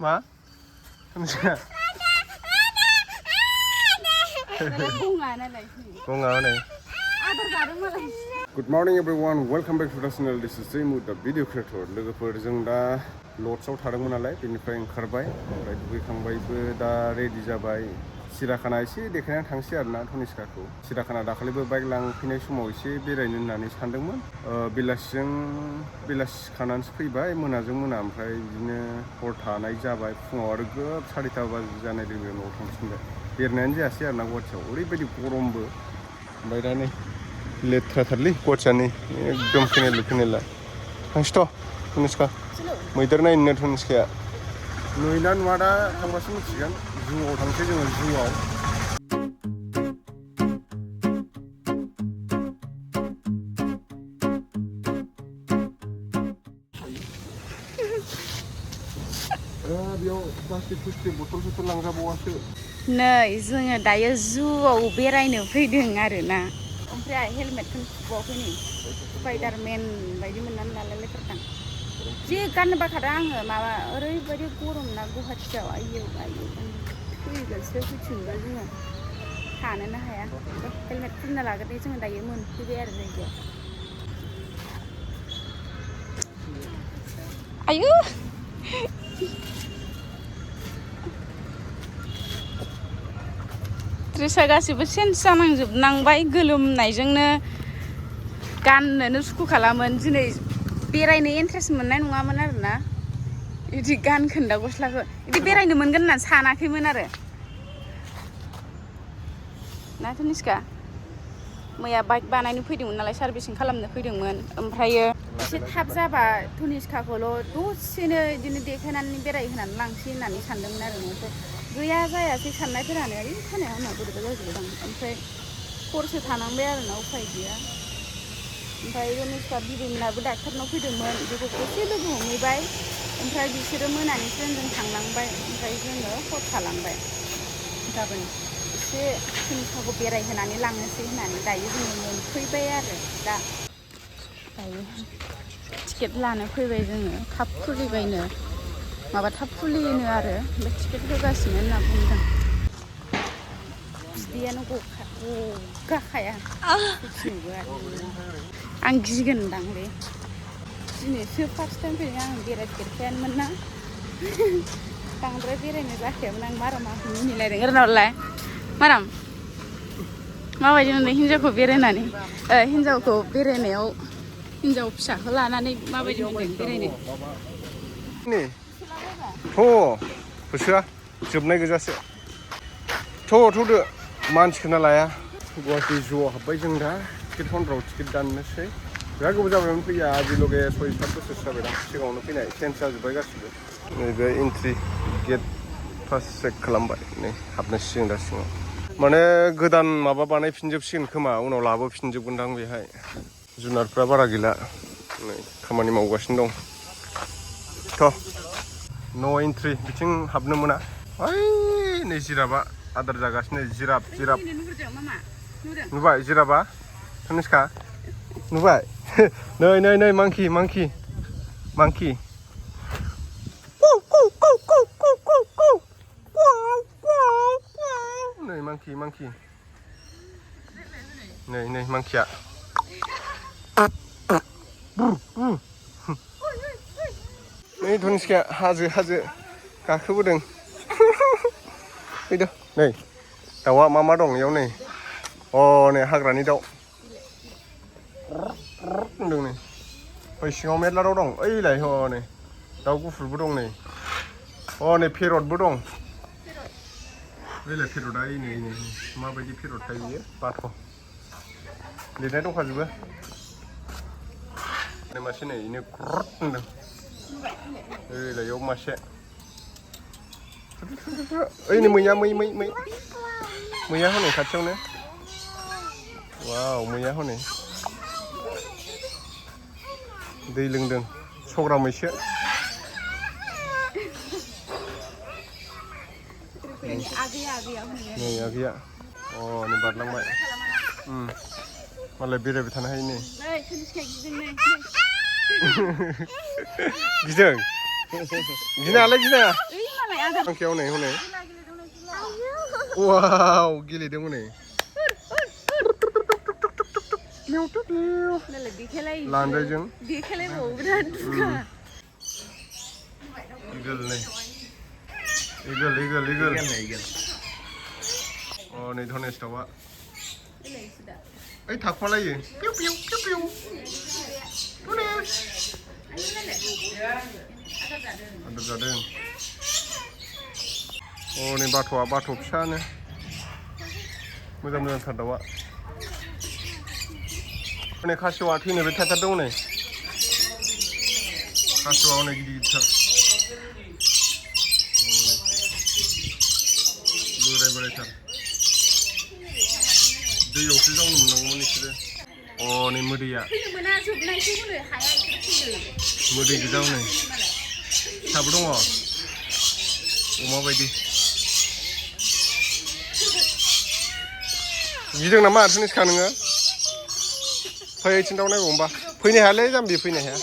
मा थुनिसखा गंगा हनै Good morning everyone, welcome back to the channel. This is Jaymu, the video creator. लोगोफोर जों दा लड्सआव थादोंमोन नालाय बेनिफ्राय ओंखारबाय ओमफ्राय दुगैखांबायबो दा रेडि जाबाय सिराखाना एसे देखायनानै थांसै आरोना थनिसखाखौ सिराखाना दाखालिबो बाइक लांफैनाय समाव एसे बेरायनो होननानै सानदोंमोन बेलासि खानानैसो फैबाय मोनाजों मोना ओमफ्राय बिदिनो हर थानाय जाबाय फुङाव आरो ग्रोब 4:30 बाजि जानाय लोगो न'आव थांफिनबाय बेरायनायानो जायासै आरोना गुवाहाटियाव ओरैबायदि गरमबो ओमफ्राय दा नै लेथ्राथारलै गुवाहाटियानो एकदम फैनायला थांसैथ' थनिसखा मैदेर नायनो थनिसखाया नुयोना नुवा दा थांबासो मिथिगोन जुआव थांसै जोङो जुआव बेयाव प्लास्टिक बथल लांजाबावासो नै जोङो दायो जुआव बेरायनो फैदों आरोना ओमफ्राय हेलमेटखौनो खुबावाखै नै स्पाइडारमेन बायदि मोननानै लालाय लेथारदां जि गाननो बाखादों आङो माबा ओरैबायदि गरम ना गुवाहाटियाव आयौ फैगोनसो फैफिनबा जोङो थानोनो हाया हेलमेट खुलिना लाग्रोदों जोङो दायो मोनफैबाय आरो जायगायाव आयु ड्रेसा गासिबो चेन्ज जानांजोबनांबाय गोलोमनायजोंनो गाननोनो सुखुखालामोन दिनै बेरायनो इन्ट्रेस्ट मोननाय नङामोन आरोना बिदि गानखोन्दा गस्लाखौ बिदि बेरायनो मोनगोन होननानै सानाखैमोन आरो ना थनिसखा मैया बाइक बानायनो फैदोंमोन नालाय सार्भिसिं खालामनो फैदोंमोन ओमफ्रायो एसे थाब जाबा थनिसखाखौल' दसेनो बिदिनो देखायनानै बेरायहोनानै लांसै होननानै सानदोंमोन आरो ओमफ्राय गैया जायासै साननायफोरानो ओरै खानाया आंना बोरैबा जाजोबदों ओमफ्राय हरसो थानांबाय आरोना उफाय गैया ओमफ्राय थनिसखा बिबैमोनाबो डाक्टारनाव फैदोंमोन बेखौ एसे लोगो हमहैबाय ओमफ्राय बिसोरो मोनानि ट्रेनजों थांलांबाय ओमफ्राय जोङो हर थालांबाय गाबोन एसे थनिसखाखौ बेरायहोनानै लांनोसै होननानै दायो जोङो मोनफैबाय आरो दायो टिकेट लानो फैबाय जोङो थाब खुलिबायनो माबा थाब खुलिनो आरो ओमफ्राय टिकेट होगासिनो होनना बुंदों बिदैयानो गगाखाया फैफिनोबो आरो आं गिगोनदांलै दिनैसो फार्स्ट टाइम फैदों आं बेरायफेरखायानोमोन ना बांद्राय बेरायनो जाखायामोन आं मारामाखौ मिनिलायदों ओरैनावलाय माराम माबायदि मोनदों हिन्जावखौ बेरायनायाव हिन्जाव फिसाखौ लानानै माबायदि मोनदों बेरायनो होसोआ जोबनाय गोजासो थ'दो मानसिखौनो लाया गुवाहाटि जुआव हाबबाय जों दा टिकेट काउन्टाराव टिकेट दाननोसै बिराद गोबाव जाबायमोन फैया आजिलगे 6-7 बोसोरसो जाबाय दा सिगाङावनो फैनाय चेन्ज जाजोब्बाय गासिबो नैबे एन्ट्रि गेट पास चेक खालामबाय नै हाबनोसिगोन दा सिङाव माने गोदान माबा बानायफिनजोबसिगोन खोमा उनाव लाबोफिनजोबगोनदां बेहाय जुनारफ्रा बारा गैला नै खामानि मावगासिनो दं नो एन्ट्रि बिथिं हाबनो मोना ओइ नै जिराबा आदार जागासिनो जिराब नुबाय जिराबा थनिसखा नुबाय नै मांकि नै मांकि नै मांकिया नै थनिसखाया हाजो गाखोबोदों फैदो नै दाउआ मा दं इयाव नै नै हाग्रानि दाउ होनदों नै बै सिङाव मेरला दाउ दं ओइलाय नै दाउ गुफुरबो दं नै नै पेरटबो दं ओइलाय पेरटआ नै माबायदि पेरटथाय बियो बाथ' लिरनाय दंखाजोबो मासे नै इनो होनदों ओइलाय इयाव मासे ओइ नै मैया हनै खाथियावनो वाव मैया हनै दै लोंदों सग्रा मैसो नै आगैया नै बारलांबाय मालाय बेरायबाय थानो हायो नै गिदों गिनाङालै गिनाङा थांखियाव नै हनै वाव गेलेदों हनै लानजायजों इगोल नै इगोल अ नै धनेश दाउआ ओइ थाखुमालायो पिउ पिउ पिउ पिउ धनेश आदार जादों अ नै बाथ' फिसानो मोजांथार दाउआ हनै खासेवा थैनोबो थाथारदों हनै खासेवा हनै गिदिरथार बोरायथार दैयावसो जावनो मोननांगौमोन बिसोरो अ नै मोदैया मोदै गोजा हनै फिसाबो दङ अमा बायदि गिदों नामा धनेशखा नोङो फै ओइथिं दाउ नायगौ होमबा फैनो हायालै जाम्बि फैनो हाया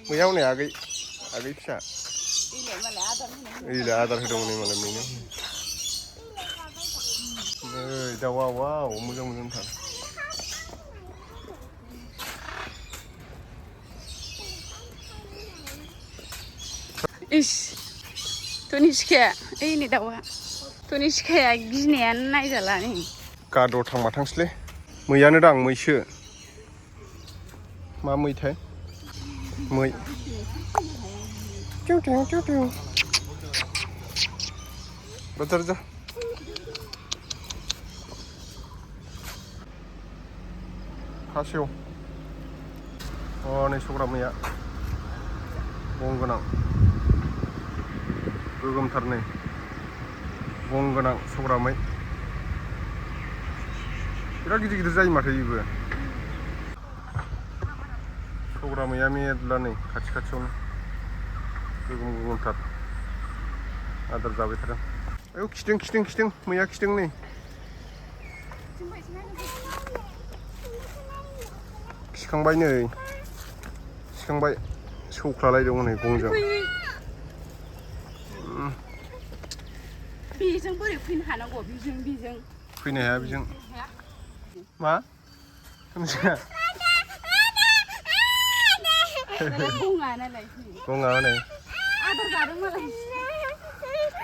मैया हनै आगै फिसा ओइलाय आदार होदोंमोन नै मालाय मैनो नै दाउआ वाव मोजांथार इस धनेशखाया ओइ नै दाउआ धनेशखाया गिनायानो नायजाला नै गाद' थांबा थांसैलै मैयानो दां मैसो मा मैथाय मै बाजार जा खासेव अ नै सग्रा मैया गं गोनां गोगोमथार नै गं गोनां सग्रा मै बिराद गिदिर जायो माथो बेबो सग्रा मैया मेरला नै खाथियावनो गोगोमथार आदार जाबाय थादों आयौ खिदों मैया खिदों नै खिखांबाय नै सौख्लालायदों हनै गंजों बेजों बोरै फैनो हानांगौ बेजों फैनो हाया बेजों मा गङा हनै आदार जादों मालाय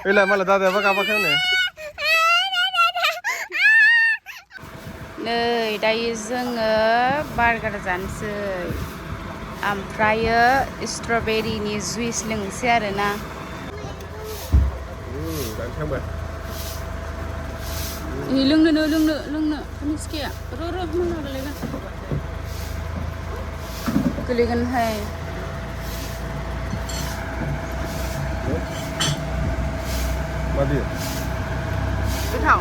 ओइलाय मालाय दादायाबा गाबाखै हनै नै दायो जोङो बार्गार जानोसै ओमफ्रायो स्ट्रबेरिनि जुइस लोंसै आरोना लोंनो धनेशखाया र' गोलैगोनहाय मादि गोथाव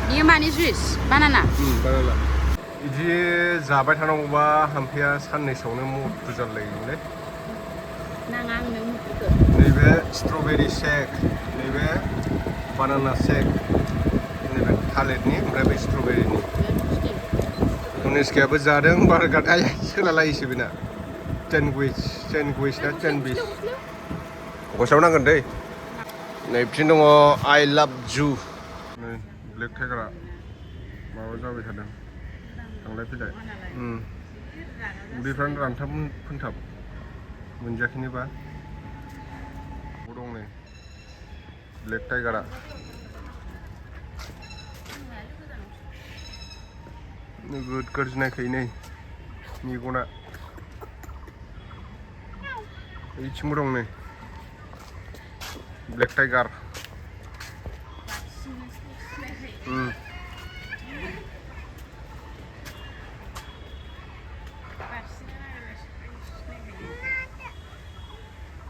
बियो मानि जुइस बानाना बिदि जाबाय थानांगौबा हामफैया साननैसोआवनो मुखुर जालायोलै नाङा आंनो मुखुरखौ नैबे स्ट्रबेरि शेक नैबे बानाना शेक नैबे थालिरनि ओमफ्राय बे स्ट्रबेरिनि धनेशखायाबो जादों बार्गार आय सोलालायोसो बेना 10 गुइस ना 10 बिस गसायाव नांगोन दै नै बिथिं दङ आइ लाभ जु नै ब्लेक टाइगारा माबा जाबाय थादों थांलाय फैलाय उदैफ्रानो रानथाब फोनथाब मोनजायाखैनोबा दं नै ब्लेक टाइगारा नोगोद गाज्रि नायखायो नै मेगना ओइथिंबो दं नै ब्लेक टाइगार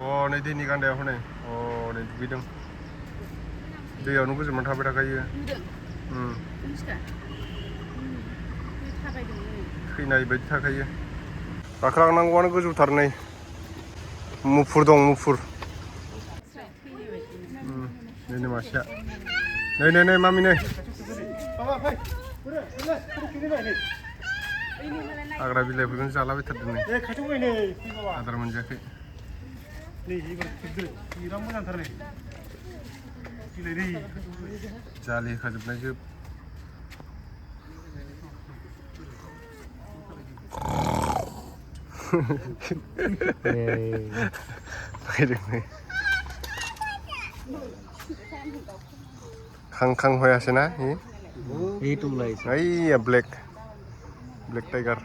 अ नै दैनि गान्दाया हनै अ नै दुगैदों दैयावनो गोजोमनानै थाबाय थाखायो थैनाय बायदि थाखायो गाखोलांनांगौआनो गोजौथार नै मुफुर दं मुफुर नै मासेया नै मामि नै हाग्रा बिलाइफोरखौनो जालाबायथारदों नै आदार मोनजायाखै जालि होखाजोबनाय जोब फैदों खां होयासै ना ओइया ब्लेक टाइगार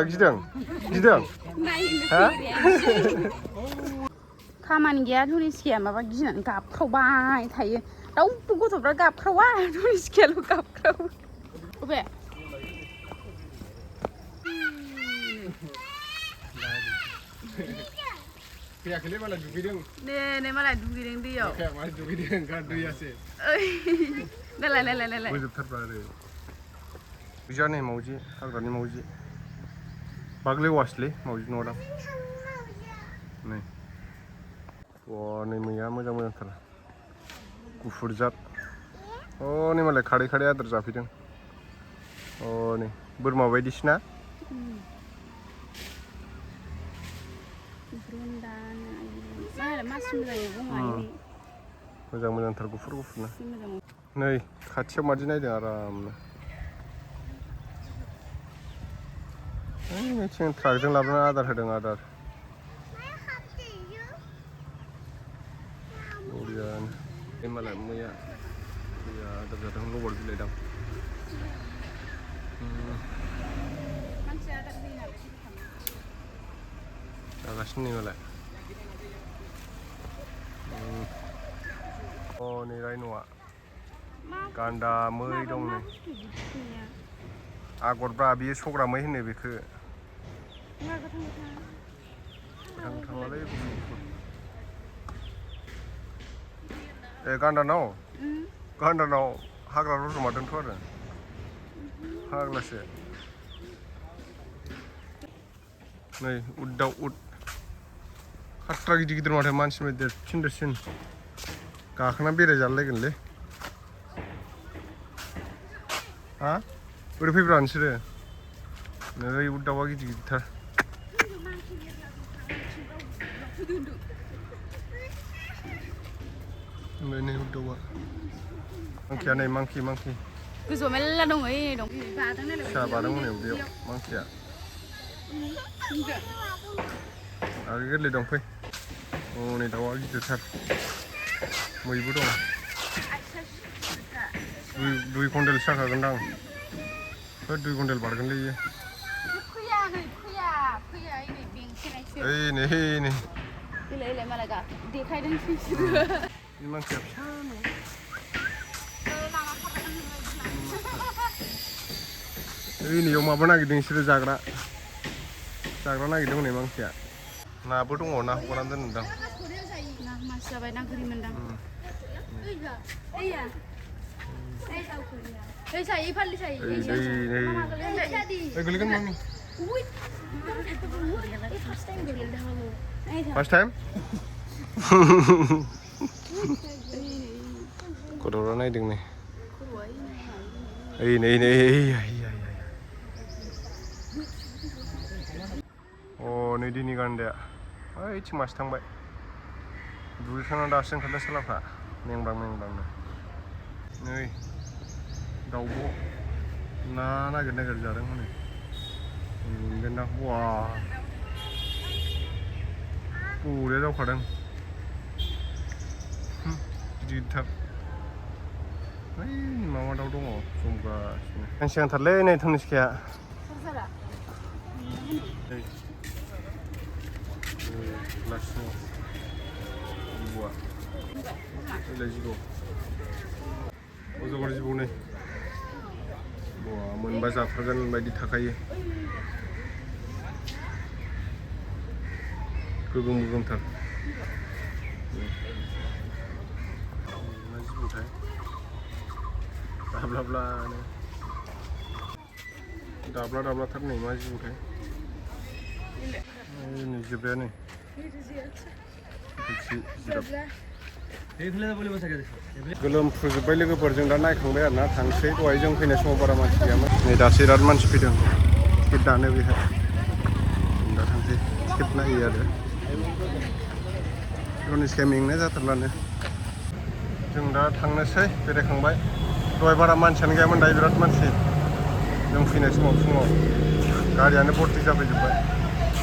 गिदों हा खामानि गैया धनिस्किया माबा गिनानै गाबख्रावबाय थायो रावबो गथ'फ्रा गाबख्रावा धनिस्कियाल' गाबख्रावो अबे फैयाखैलै मालाय दुगैदों नै मालाय दुगैदों दैयाव मालाय दुगैदों दैयासो नालाय बोजोबथारबा आरो बिजा नै मावजि हाग्रानि मावजि बाग्लेवासैलै मावजि नङादां नै नै मैया मोजांथार गुफुर जात नै मालाय खारै आदार जाफैदों नै बोरमा बायदिसिना मोजांथार गुफुरनो नै खाथियाव मादि नायदों आरामनो मिथिं ट्राकजों लाबोनानै आदार होदों बरियानो मालाय मैया आदार जादों लबर बिलाइ दां जागासिनो नै मालाय नै रायन'आ गान्दा मै दं नै आगरब्रा बियो सग्रा मै होनो बेखौ गोथांलाय गान्दानाव हाग्रा रज'मारदोंथ' आरो फाग्लासो नै उद खाट्रा गिदिर माथो मानसिनि देरसिन गाखोना बेरायजालायगोनलै हा बोरै फैब्रा नोंसोरो नै उद दाउआ गिदिरथार ओमफ्राय नै उद दाउआ मांकिया नै मांकि गोजौआव मेरला दं दं फिसा बादोंमोन बेयाव मांकिया आरो गोरलै दं फै नै दाउआ गिदिरथार मैबो दं 2 कुइन्टेल जाखागोनदां 2 कुइन्टेल बारगोनलै इयो नै मालाय देखायदों मांकिया फिसा नैयाव माबा नागिरदों बिसोरो जाग्रा नागिरदों हनै मांकिया नाबो दङ ना हगारनानै दोनदां मानसि जाबाय ना गोरि मोनदां गोलैगोन मामि फार्स्ट टाइम गथ'फ्रा नायदों नै नै दिनै गान्दाया ओइथिं मासे थांबाय दुगैखांनानै दासो ओंखारदों सालाफ्रा मेंब्रांनो नै दाउब' ना नागिर जादों हनै मोनगोनदां बा बरिया दावखादों गिदिरथार ओइ माबा दाउ दङ जमगासिनो सिगांथारलै नै धनिस्किया अजगर जिबौ नै मोनबा जाथारगोन बायदि थाखायो गोगोमथार मा जिबौथाय दाब्लाथार नै मा जिबौथाय नै जोब्बाया नै गोलोमफ्रुजोब्बाय लोगोफोरजों दा नायखांबाय आरोना थांसै दहाय जों फैनाय समाव बारा मानसि गैयामोन नै दासो बिराद मानसि फैदों टिकेट दानो बेहाय दा थांसै टिकेट नायो आरो धनिसखाया मेंनाय जाथारलानो जों दा थांनोसै बेरायखांबाय दहाय बारा मानसियानो गैयामोन दायो बिराद मानसि जों फैनाय समाव फुङाव गारियानो भर्ति जाफैजोब्बाय